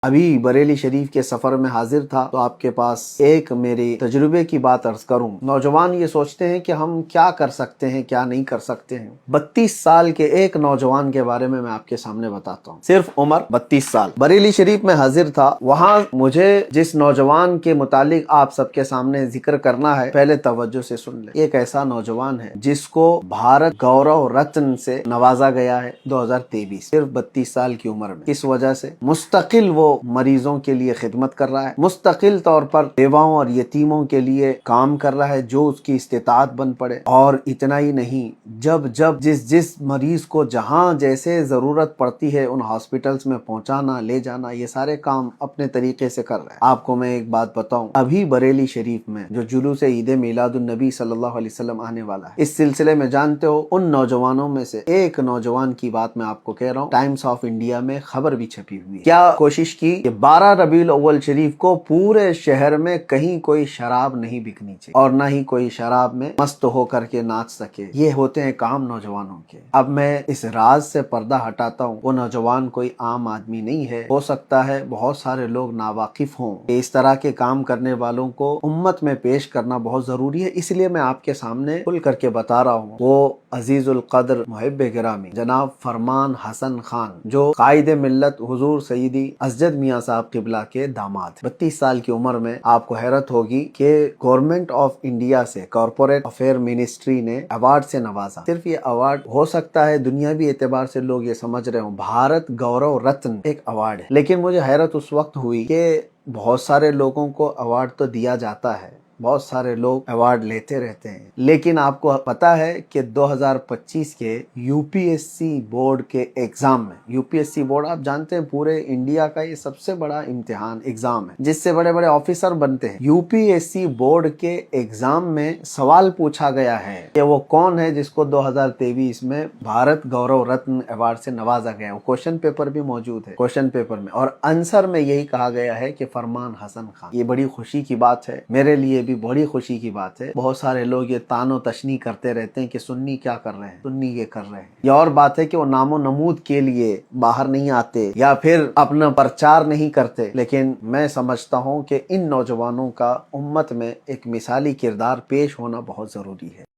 ابھی بریلی شریف کے سفر میں حاضر تھا تو آپ کے پاس ایک میری تجربے کی بات عرض کروں۔ نوجوان یہ سوچتے ہیں کہ ہم کیا کر سکتے ہیں، کیا نہیں کر سکتے ہیں۔ 32 سال کے ایک نوجوان کے بارے میں آپ کے سامنے بتاتا ہوں۔ صرف عمر 32 سال، بریلی شریف میں حاضر تھا۔ وہاں مجھے جس نوجوان کے متعلق آپ سب کے سامنے ذکر کرنا ہے، پہلے توجہ سے سن لیں۔ ایک ایسا نوجوان ہے جس کو بھارت گورو رتن سے نوازا گیا ہے 2023، صرف 32 سال کی عمر میں۔ کس وجہ سے؟ مستقل وہ مریضوں کے لیے خدمت کر رہا ہے، مستقل طور پر بیواؤں اور یتیموں کے لیے کام کر رہا ہے جو اس کی استطاعت بن پڑے۔ اور اتنا ہی نہیں، جب جس مریض کو جہاں جیسے ضرورت پڑتی ہے ان ہاسپٹلز میں پہنچانا، لے جانا، یہ سارے کام اپنے طریقے سے کر رہے ہیں۔ آپ کو میں ایک بات بتاؤں، ابھی بریلی شریف میں جو جلوس عید میلاد النبی صلی اللہ علیہ وسلم آنے والا ہے، اس سلسلے میں جانتے ہو ان نوجوانوں میں سے ایک نوجوان کی بات میں آپ کو کہہ رہا ہوں، ٹائمز آف انڈیا میں خبر بھی چھپی ہوئی ہے۔ کیا کوشش کی کہ 12 ربیع الاول شریف کو پورے شہر میں کہیں کوئی شراب نہیں بکنی چاہیے اور نہ ہی کوئی شراب میں مست ہو کر کے ناچ سکے۔ یہ ہوتے ہیں کام نوجوانوں کے۔ اب میں اس راز سے پردہ ہٹاتا ہوں، وہ نوجوان کوئی عام آدمی نہیں ہے۔ ہو سکتا ہے بہت سارے لوگ ناواقف ہوں کہ اس طرح کے کام کرنے والوں کو امت میں پیش کرنا بہت ضروری ہے، اس لیے میں آپ کے سامنے کھل کر کے بتا رہا ہوں۔ وہ عزیز القدر محب گرامی جناب فرمان حسن خان، جو قائد ملت حضور سیدی اسجد میاں صاحب قبلہ کے داماد، 32 سال کی عمر میں آپ کو حیرت ہوگی کہ گورنمنٹ آف انڈیا سے کارپوریٹ افیئر منسٹری نے ایوارڈ سے نوازا۔ صرف یہ ایوارڈ ہو سکتا ہے دنیاوی اعتبار سے لوگ یہ سمجھ رہے ہوں بھارت گورو رتن ایک ایوارڈ ہے، لیکن مجھے حیرت اس وقت ہوئی کہ بہت سارے لوگوں کو ایوارڈ تو دیا جاتا ہے، بہت سارے لوگ ایوارڈ لیتے رہتے ہیں، لیکن آپ کو پتا ہے کہ 2025 کے U P S C board کے ایگزام میں، U P S C board آپ جانتے ہیں پورے انڈیا کا یہ سب سے بڑا امتحان ایگزام ہے جس سے بڑے بڑے آفیسر بنتے ہیں۔ U P S C board کے ایگزام میں سوال پوچھا گیا ہے کہ وہ کون ہے جس کو 2023 میں بھارت گورو رتن ایوارڈ سے نوازا گیا ہے۔ وہ کوشچن پیپر بھی موجود ہے، کوشچن پیپر میں، اور آنسر میں یہی کہا گیا ہے کہ فرمان حسن خان۔ یہ بڑی خوشی کی بات ہے، میرے لیے بھی بڑی خوشی کی بات ہے۔ بہت سارے لوگ یہ تان و تشنیع کرتے رہتے ہیں کہ سنی کیا کر رہے ہیں، سنی یہ کر رہے ہیں۔ یہ اور بات ہے کہ وہ نام و نمود کے لیے باہر نہیں آتے یا پھر اپنا پرچار نہیں کرتے، لیکن میں سمجھتا ہوں کہ ان نوجوانوں کا امت میں ایک مثالی کردار پیش ہونا بہت ضروری ہے۔